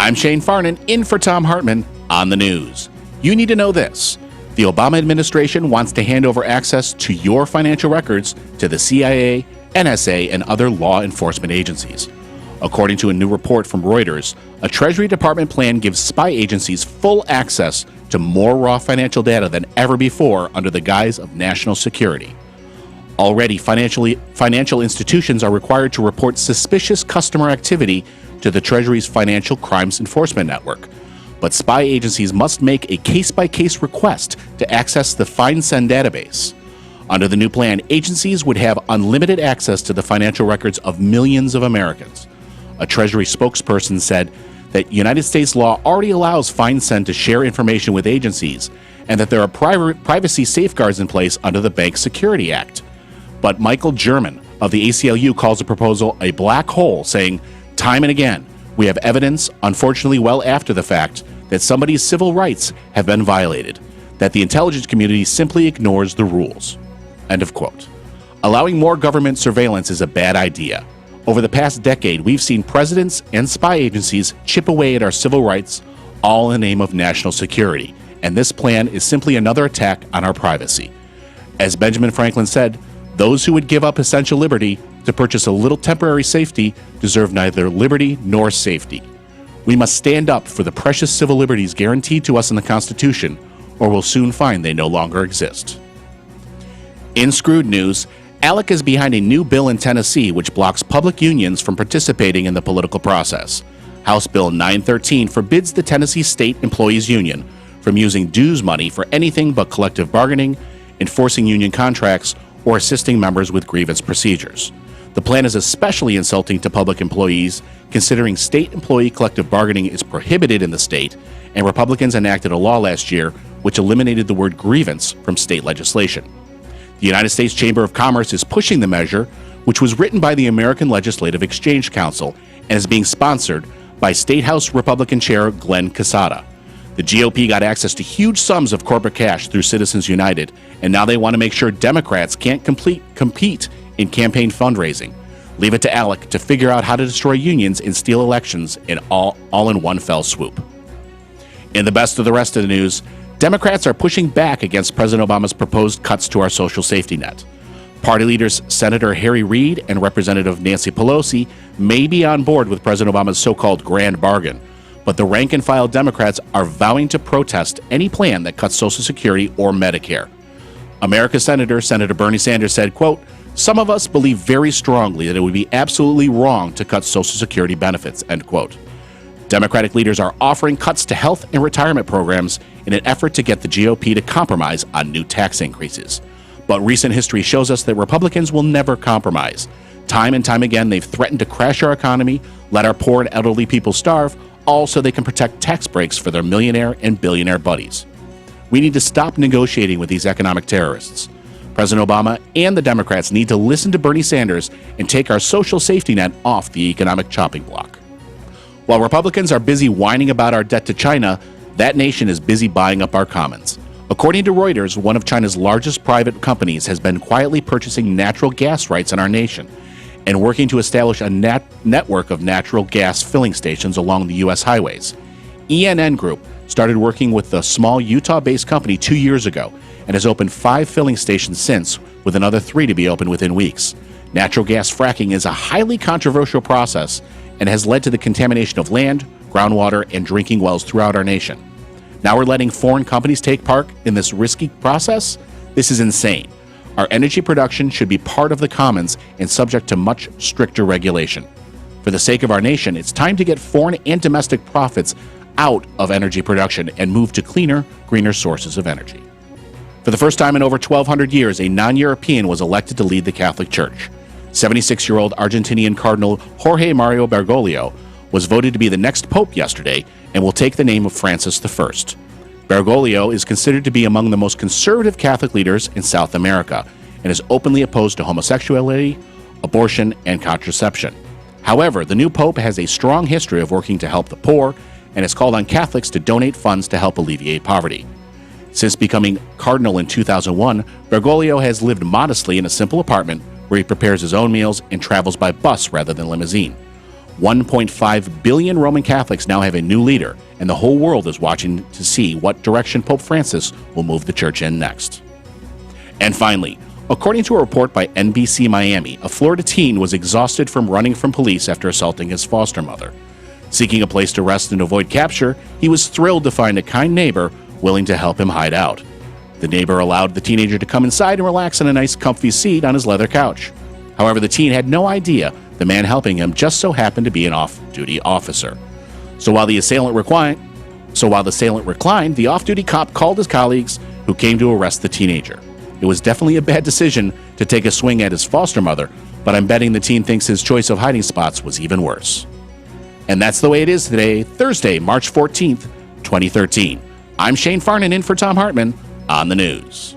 I'm Shane Farnan, in for Thom Hartmann on the news. You need to know this. The Obama administration wants to hand over access to your financial records to the CIA, NSA, and other law enforcement agencies. According to a new report from Reuters, a Treasury Department plan gives spy agencies full access to more raw financial data than ever before under the guise of national security. Already, financial institutions are required to report suspicious customer activity to the Treasury's Financial Crimes Enforcement Network. But spy agencies must make a case-by-case request to access the FineSend database. Under the new plan, agencies would have unlimited access to the financial records of millions of Americans. A Treasury spokesperson said that United States law already allows FineSend to share information with agencies and that there are privacy safeguards in place under the Bank Security Act. But Michael German of the ACLU calls the proposal a black hole, saying, "Time and again, we have evidence, unfortunately well after the fact, that somebody's civil rights have been violated, that the intelligence community simply ignores the rules." End of quote. Allowing more government surveillance is a bad idea. Over the past decade, we've seen presidents and spy agencies chip away at our civil rights, all in the name of national security, and this plan is simply another attack on our privacy. As Benjamin Franklin said, those who would give up essential liberty to purchase a little temporary safety deserve neither liberty nor safety. We must stand up for the precious civil liberties guaranteed to us in the Constitution, or we'll soon find they no longer exist. In Screwed news, Alec is behind a new bill in Tennessee which blocks public unions from participating in the political process. House Bill 913 forbids the Tennessee State Employees Union from using dues money for anything but collective bargaining, enforcing union contracts, or assisting members with grievance procedures. The plan is especially insulting to public employees, considering state employee collective bargaining is prohibited in the state, and Republicans enacted a law last year which eliminated the word grievance from state legislation. The United States Chamber of Commerce is pushing the measure, which was written by the American Legislative Exchange Council and is being sponsored by State House Republican Chair Glenn Casada. The GOP got access to huge sums of corporate cash through Citizens United, and now they want to make sure Democrats can't compete in campaign fundraising. Leave it to Alec to figure out how to destroy unions and steal elections all in one fell swoop. In the best of the rest of the news, Democrats are pushing back against President Obama's proposed cuts to our social safety net. Party leaders Senator Harry Reid and Representative Nancy Pelosi may be on board with President Obama's so-called grand bargain, but the rank-and-file Democrats are vowing to protest any plan that cuts Social Security or Medicare. America's Senator Bernie Sanders said, quote, "Some of us believe very strongly that it would be absolutely wrong to cut Social Security benefits," end quote. Democratic leaders are offering cuts to health and retirement programs in an effort to get the GOP to compromise on new tax increases. But recent history shows us that Republicans will never compromise. Time and time again, they've threatened to crash our economy, let our poor and elderly people starve, all so they can protect tax breaks for their millionaire and billionaire buddies. We need to stop negotiating with these economic terrorists. President Obama and the Democrats need to listen to Bernie Sanders and take our social safety net off the economic chopping block. While Republicans are busy whining about our debt to China, that nation is busy buying up our commons. According to Reuters, one of China's largest private companies has been quietly purchasing natural gas rights in our nation and working to establish a network of natural gas filling stations along the U.S. highways. ENN Group started working with the small Utah-based company 2 years ago and has opened 5 filling stations since, with another 3 to be opened within weeks. Natural gas fracking is a highly controversial process and has led to the contamination of land, groundwater, and drinking wells throughout our nation. Now we're letting foreign companies take part in this risky process? This is insane. Our energy production should be part of the commons and subject to much stricter regulation. For the sake of our nation, it's time to get foreign and domestic profits out of energy production and move to cleaner, greener sources of energy. For the first time in over 1,200 years, a non-European was elected to lead the Catholic Church. 76-year-old Argentinian Cardinal Jorge Mario Bergoglio was voted to be the next pope yesterday and will take the name of Francis I. Bergoglio is considered to be among the most conservative Catholic leaders in South America and is openly opposed to homosexuality, abortion, and contraception. However, the new pope has a strong history of working to help the poor and has called on Catholics to donate funds to help alleviate poverty. Since becoming cardinal in 2001, Bergoglio has lived modestly in a simple apartment where he prepares his own meals and travels by bus rather than limousine. 1.5 billion Roman Catholics now have a new leader, and the whole world is watching to see what direction Pope Francis will move the church in next. And finally, according to a report by NBC Miami, a Florida teen was exhausted from running from police after assaulting his foster mother. Seeking a place to rest and avoid capture, he was thrilled to find a kind neighbor willing to help him hide out. The neighbor allowed the teenager to come inside and relax on a nice comfy seat on his leather couch. However, the teen had no idea the man helping him just so happened to be an off-duty officer. So while the assailant reclined, the off-duty cop called his colleagues, who came to arrest the teenager. It was definitely a bad decision to take a swing at his foster mother, but I'm betting the teen thinks his choice of hiding spots was even worse. And that's the way it is today, Thursday, March 14th, 2013. I'm Shane Farnan in for Thom Hartmann on the news.